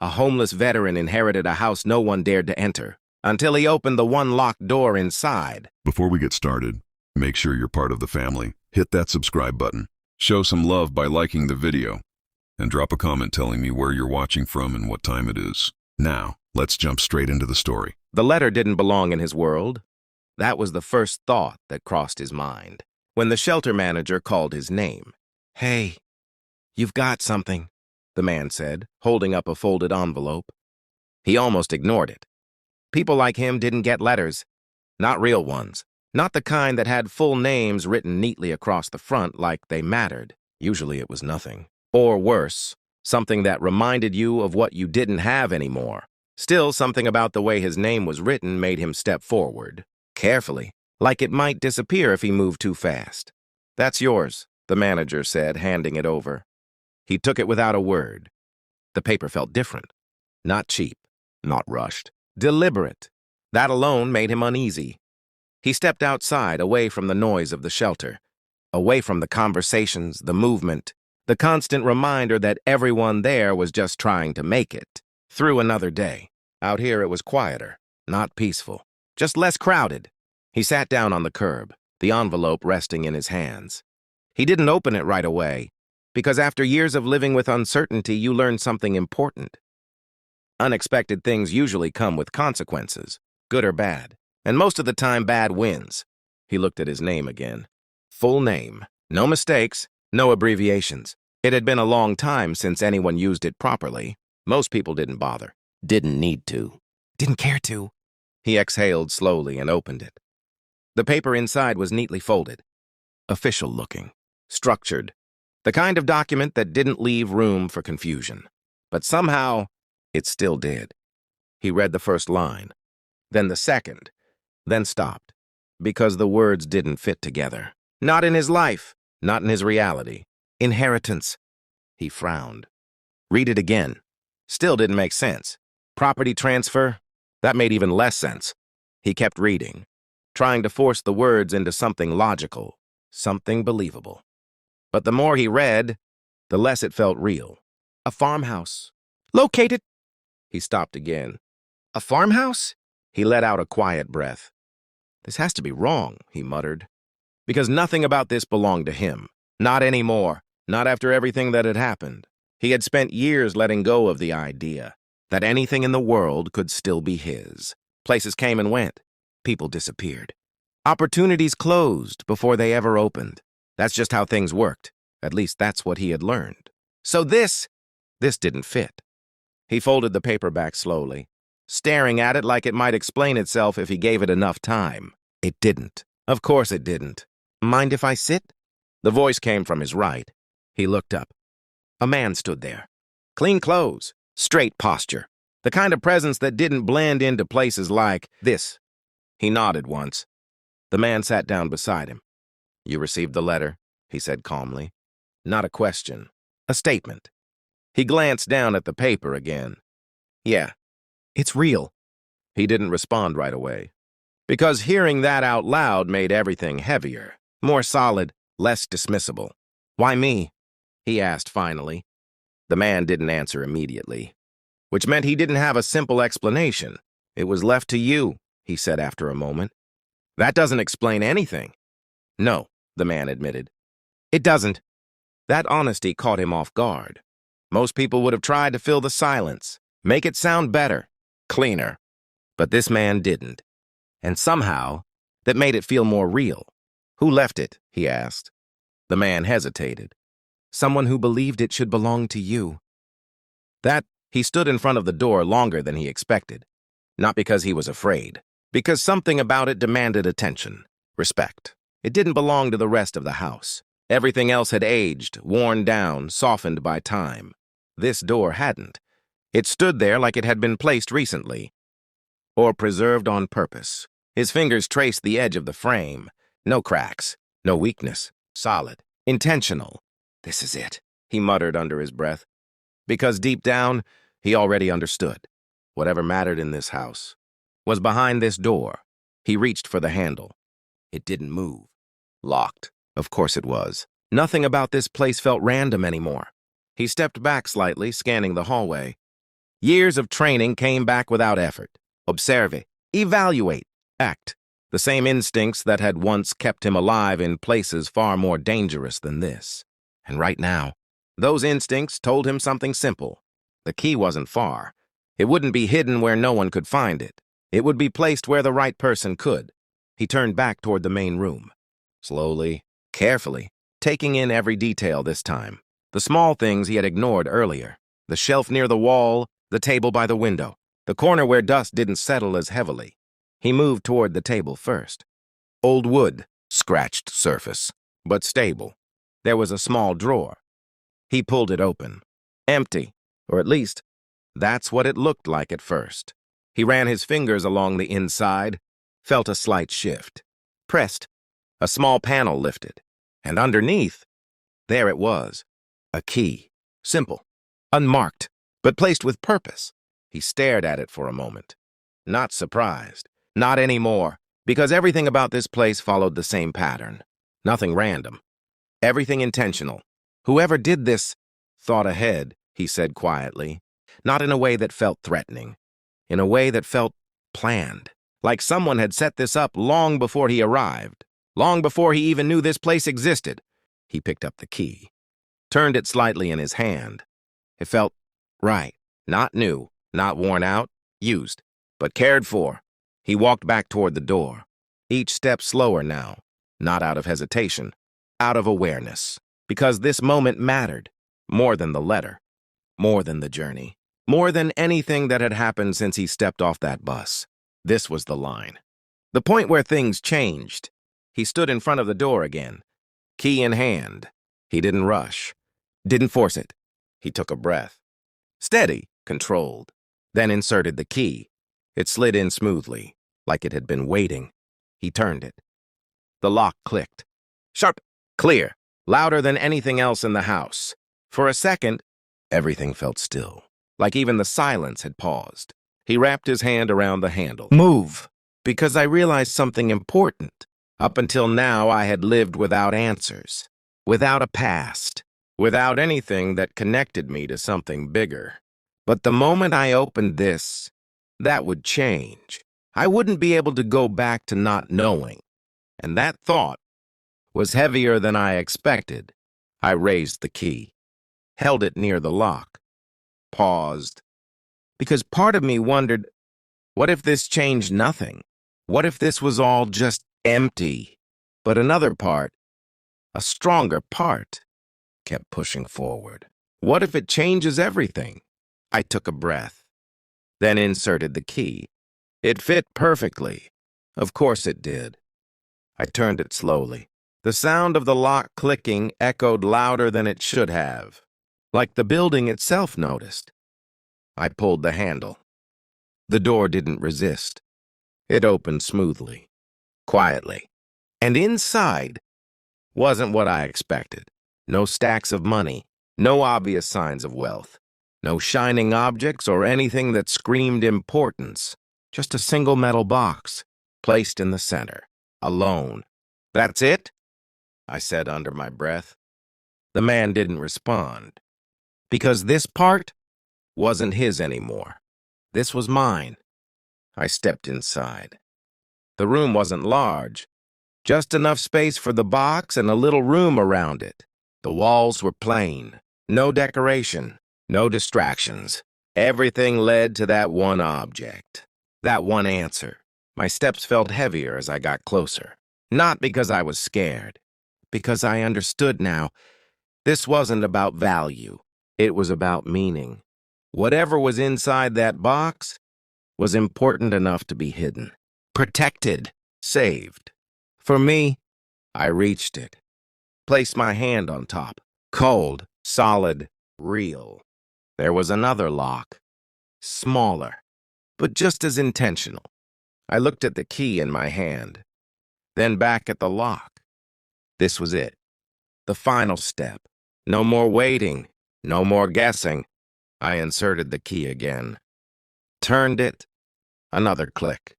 A homeless veteran inherited a house no one dared to enter, until he opened the one locked door inside. Before we get started, make sure you're part of the family. Hit that subscribe button. Show some love by liking the video. And drop a comment telling me where you're watching from and what time it is. Now, let's jump straight into the story. The letter didn't belong in his world. That was the first thought that crossed his mind when the shelter manager called his name. "Hey, you've got something," the man said, holding up a folded envelope. He almost ignored it. People like him didn't get letters. Not real ones. Not the kind that had full names written neatly across the front like they mattered. Usually it was nothing. Or worse, something that reminded you of what you didn't have anymore. Still, something about the way his name was written made him step forward, carefully, like it might disappear if he moved too fast. "That's yours," the manager said, handing it over. He took it without a word. The paper felt different. Not cheap, not rushed. Deliberate. That alone made him uneasy. He stepped outside, away from the noise of the shelter, away from the conversations, the movement, the constant reminder that everyone there was just trying to make it through another day. Out here it was quieter, not peaceful, just less crowded. He sat down on the curb, the envelope resting in his hands. He didn't open it right away, because after years of living with uncertainty, you learn something important. Unexpected things usually come with consequences, good or bad, and most of the time bad wins. He looked at his name again. Full name, no mistakes, no abbreviations. It had been a long time since anyone used it properly. Most people didn't bother, didn't need to, didn't care to. He exhaled slowly and opened it. The paper inside was neatly folded, official-looking, structured, the kind of document that didn't leave room for confusion. But somehow, it still did. He read the first line, then the second, then stopped, because the words didn't fit together. Not in his life, not in his reality. Inheritance. He frowned. Read it again. Still didn't make sense. Property transfer? That made even less sense. He kept reading, trying to force the words into something logical, something believable. But the more he read, the less it felt real. A farmhouse. Located. He stopped again. A farmhouse? He let out a quiet breath. This has to be wrong, he muttered, because nothing about this belonged to him. Not anymore. Not after everything that had happened. He had spent years letting go of the idea that anything in the world could still be his. Places came and went. People disappeared. Opportunities closed before they ever opened. That's just how things worked. At least that's what he had learned. So this didn't fit. He folded the paper back slowly, staring at it like it might explain itself if he gave it enough time. It didn't. Of course it didn't. "Mind if I sit?" The voice came from his right. He looked up. A man stood there. Clean clothes, straight posture, the kind of presence that didn't blend into places like this. He nodded once. The man sat down beside him. "You received the letter," he said calmly. Not a question, a statement. He glanced down at the paper again. "Yeah, it's real." He didn't respond right away, because hearing that out loud made everything heavier, more solid, less dismissible. "Why me?" he asked finally. The man didn't answer immediately, which meant he didn't have a simple explanation. "It was left to you," he said after a moment. "That doesn't explain anything." "No," the man admitted. "It doesn't." That honesty caught him off guard. Most people would have tried to fill the silence, make it sound better, cleaner. But this man didn't. And somehow, that made it feel more real. "Who left it?" he asked. The man hesitated. "Someone who believed it should belong to you." He stood in front of the door longer than he expected. Not because he was afraid, because something about it demanded attention, respect. It didn't belong to the rest of the house. Everything else had aged, worn down, softened by time. This door hadn't. It stood there like it had been placed recently, or preserved on purpose. His fingers traced the edge of the frame. No cracks, no weakness, solid, intentional. "This is it," he muttered under his breath, because deep down, he already understood. Whatever mattered in this house was behind this door. He reached for the handle. It didn't move. Locked. Of course it was. Nothing about this place felt random anymore. He stepped back slightly, scanning the hallway. Years of training came back without effort. Observe, evaluate, act. The same instincts that had once kept him alive in places far more dangerous than this. And right now, those instincts told him something simple. The key wasn't far. It wouldn't be hidden where no one could find it. It would be placed where the right person could. He turned back toward the main room. Slowly, carefully, taking in every detail this time. The small things he had ignored earlier. The shelf near the wall, the table by the window, the corner where dust didn't settle as heavily. He moved toward the table first. Old wood, scratched surface, but stable. There was a small drawer. He pulled it open. Empty, or at least, that's what it looked like at first. He ran his fingers along the inside, felt a slight shift. Pressed. A small panel lifted. And underneath, there it was. A key. Simple. Unmarked, but placed with purpose. He stared at it for a moment. Not surprised. Not anymore, because everything about this place followed the same pattern. Nothing random. Everything intentional. Whoever did this thought ahead, he said quietly. Not in a way that felt threatening. In a way that felt planned. Like someone had set this up long before he arrived. Long before he even knew this place existed. He picked up the key. Turned it slightly in his hand. It felt right. Not new. Not worn out. Used. But cared for. He walked back toward the door. Each step slower now. Not out of hesitation. Out of awareness. Because this moment mattered. More than the letter. More than the journey. More than anything that had happened since he stepped off that bus. This was the line. The point where things changed. He stood in front of the door again. Key in hand. He didn't rush. Didn't force it. He took a breath. Steady, controlled. Then inserted the key. It slid in smoothly, like it had been waiting. He turned it. The lock clicked. Sharp, clear, louder than anything else in the house. For a second, everything felt still, like even the silence had paused. He wrapped his hand around the handle. Move, because I realized something important. Up until now, I had lived without answers, without a past, without anything that connected me to something bigger. But the moment I opened this, that would change. I wouldn't be able to go back to not knowing. And that thought was heavier than I expected. I raised the key, held it near the lock, paused. Because part of me wondered, what if this changed nothing? What if this was all just empty? But another part, a stronger part, kept pushing forward. What if it changes everything? I took a breath, then inserted the key. It fit perfectly. Of course it did. I turned it slowly. The sound of the lock clicking echoed louder than it should have, like the building itself noticed. I pulled the handle. The door didn't resist. It opened smoothly, quietly. And inside wasn't what I expected. No stacks of money, no obvious signs of wealth, no shining objects or anything that screamed importance. Just a single metal box, placed in the center, alone. That's it? I said under my breath. The man didn't respond. Because this part wasn't his anymore. This was mine. I stepped inside. The room wasn't large, just enough space for the box and a little room around it. The walls were plain, no decoration, no distractions. Everything led to that one object, that one answer. My steps felt heavier as I got closer. Not because I was scared, because I understood now. This wasn't about value. It was about meaning. Whatever was inside that box was important enough to be hidden, protected, saved. For me, I reached it, placed my hand on top, cold, solid, real. There was another lock, smaller, but just as intentional. I looked at the key in my hand, then back at the lock. This was it, the final step. No more waiting, no more guessing. I inserted the key again, turned it, another click.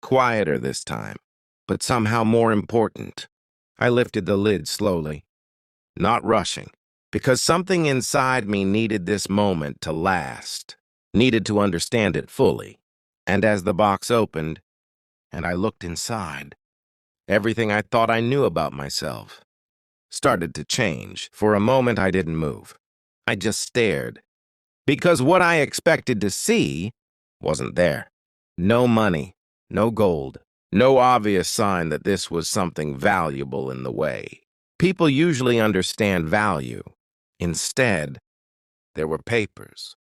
Quieter this time, but somehow more important. I lifted the lid slowly, not rushing, because something inside me needed this moment to last. needed to understand it fully. And as the box opened, and I looked inside, everything I thought I knew about myself started to change. For a moment, I didn't move. I just stared, because what I expected to see wasn't there. No money, no gold, no obvious sign that this was something valuable in the way people usually understand value. Instead, there were papers,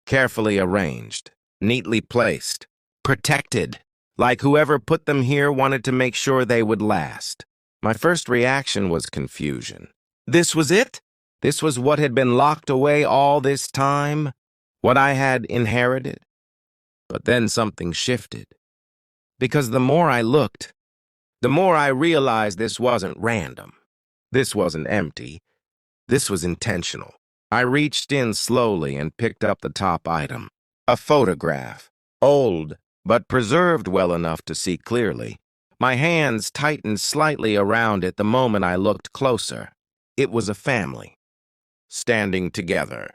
carefully arranged, neatly placed, protected, like whoever put them here wanted to make sure they would last. My first reaction was confusion. This was it? This was what had been locked away all this time? What I had inherited? But then something shifted. Because the more I looked, the more I realized this wasn't random. This wasn't empty. This was intentional. I reached in slowly and picked up the top item. A photograph. Old, but preserved well enough to see clearly. My hands tightened slightly around it the moment I looked closer. It was a family. Standing together.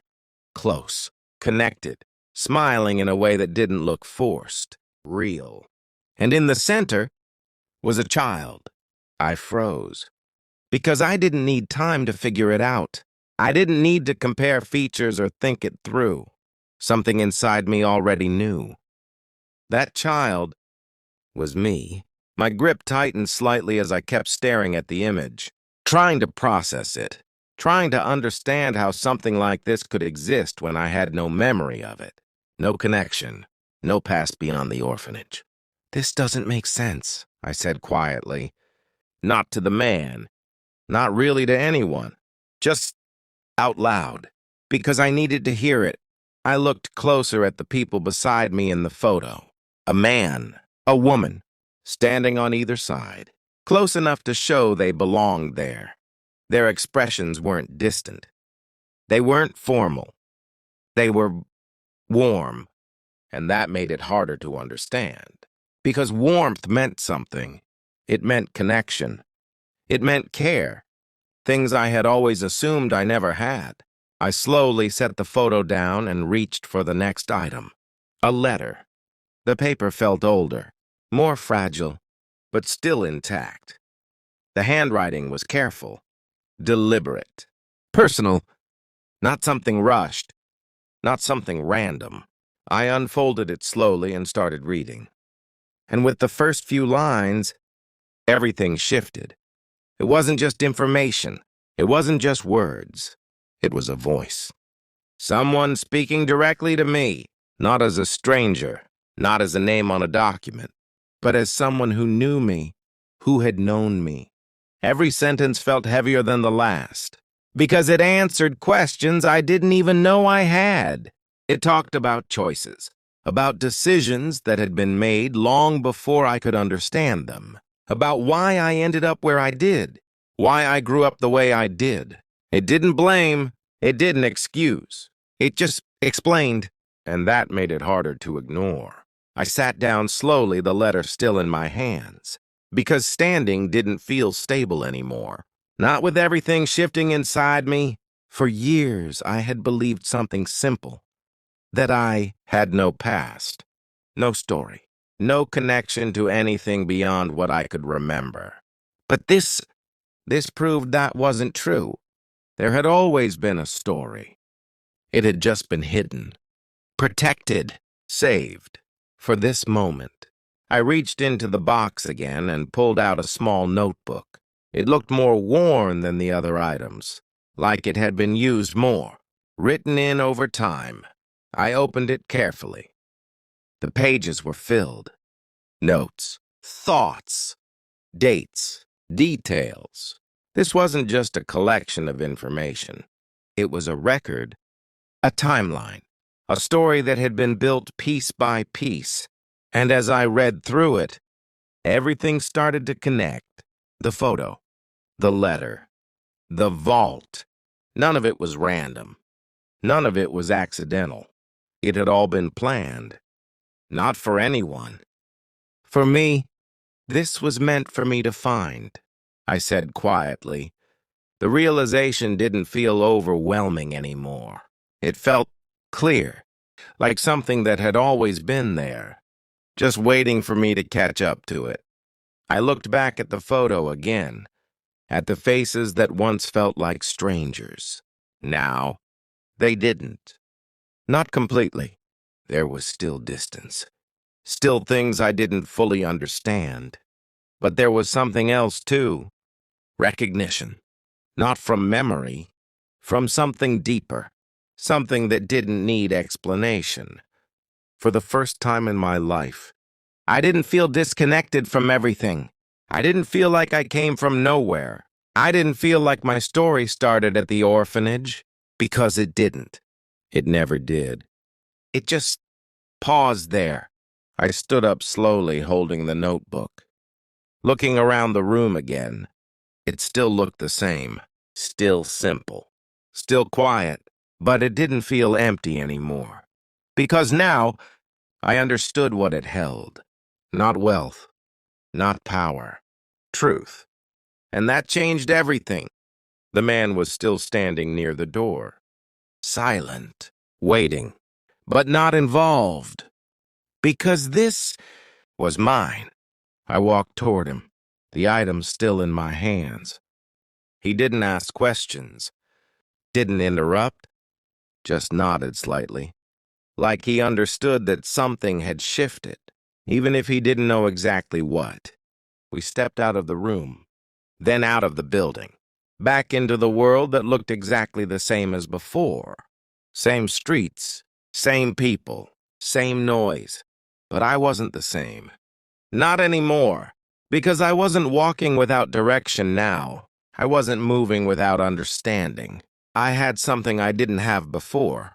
Close. Connected. Smiling in a way that didn't look forced. Real. And in the center was a child. I froze. Because I didn't need time to figure it out. I didn't need to compare features or think it through. Something inside me already knew. That child was me. My grip tightened slightly as I kept staring at the image, trying to process it, trying to understand how something like this could exist when I had no memory of it, no connection, no past beyond the orphanage. This doesn't make sense, I said quietly. Not to the man, not really to anyone, just out loud, because I needed to hear it. I looked closer at the people beside me in the photo. A man, a woman, standing on either side, close enough to show they belonged there. Their expressions weren't distant. They weren't formal. They were warm, and that made it harder to understand. Because warmth meant something. It meant connection. It meant care. Things I had always assumed I never had. I slowly set the photo down and reached for the next item. A letter. The paper felt older, more fragile, but still intact. The handwriting was careful, deliberate, personal, not something rushed, not something random. I unfolded it slowly and started reading. And with the first few lines, everything shifted. It wasn't just information. It wasn't just words. It was a voice. Someone speaking directly to me, not as a stranger, not as a name on a document, but as someone who knew me, who had known me. Every sentence felt heavier than the last, because it answered questions I didn't even know I had. It talked about choices, about decisions that had been made long before I could understand them, about why I ended up where I did, why I grew up the way I did. It didn't blame, it didn't excuse. It just explained, and that made it harder to ignore. I sat down slowly, the letter still in my hands, because standing didn't feel stable anymore. Not with everything shifting inside me. For years, I had believed something simple, that I had no past, no story, no connection to anything beyond what I could remember. But this proved that wasn't true. There had always been a story. It had just been hidden, protected, saved. For this moment, I reached into the box again and pulled out a small notebook. It looked more worn than the other items, like it had been used more, written in over time. I opened it carefully. The pages were filled. Notes, thoughts, dates, details. This wasn't just a collection of information. It was a record, a timeline. A story that had been built piece by piece, and as I read through it, everything started to connect. The photo, the letter, the vault. None of it was random. None of it was accidental. It had all been planned. Not for anyone. For me, this was meant for me to find, I said quietly. The realization didn't feel overwhelming anymore. It felt clear. like something that had always been there, just waiting for me to catch up to it. I looked back at the photo again, at the faces that once felt like strangers. Now, they didn't. Not completely. There was still distance. Still things I didn't fully understand. But there was something else, too. Recognition. Not from memory, from something deeper. Something that didn't need explanation. For the first time in my life, I didn't feel disconnected from everything. I didn't feel like I came from nowhere. I didn't feel like my story started at the orphanage, because it didn't. It never did. It just paused there. I stood up slowly, holding the notebook. Looking around the room again, it still looked the same. Still simple. Still quiet. But it didn't feel empty anymore. Because now, I understood what it held. Not wealth. Not power. Truth. And that changed everything. The man was still standing near the door. Silent. Waiting. But not involved. Because this was mine. I walked toward him, the item still in my hands. He didn't ask questions, didn't interrupt, just nodded slightly, like he understood that something had shifted, even if he didn't know exactly what. We stepped out of the room, then out of the building, back into the world that looked exactly the same as before. Same streets, same people, same noise. But I wasn't the same. Not anymore, because I wasn't walking without direction now. I wasn't moving without understanding. I had something I didn't have before.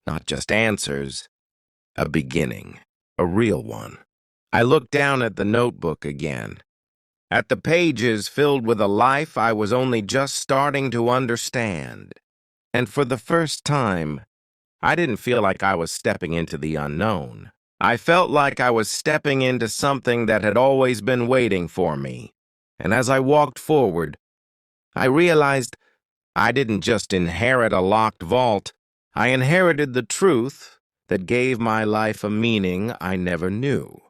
Not just answers, a beginning, a real one. I looked down at the notebook again, at the pages filled with a life I was only just starting to understand. And for the first time, I didn't feel like I was stepping into the unknown. I felt like I was stepping into something that had always been waiting for me. And as I walked forward, I realized I didn't just inherit a locked vault. I inherited the truth that gave my life a meaning I never knew.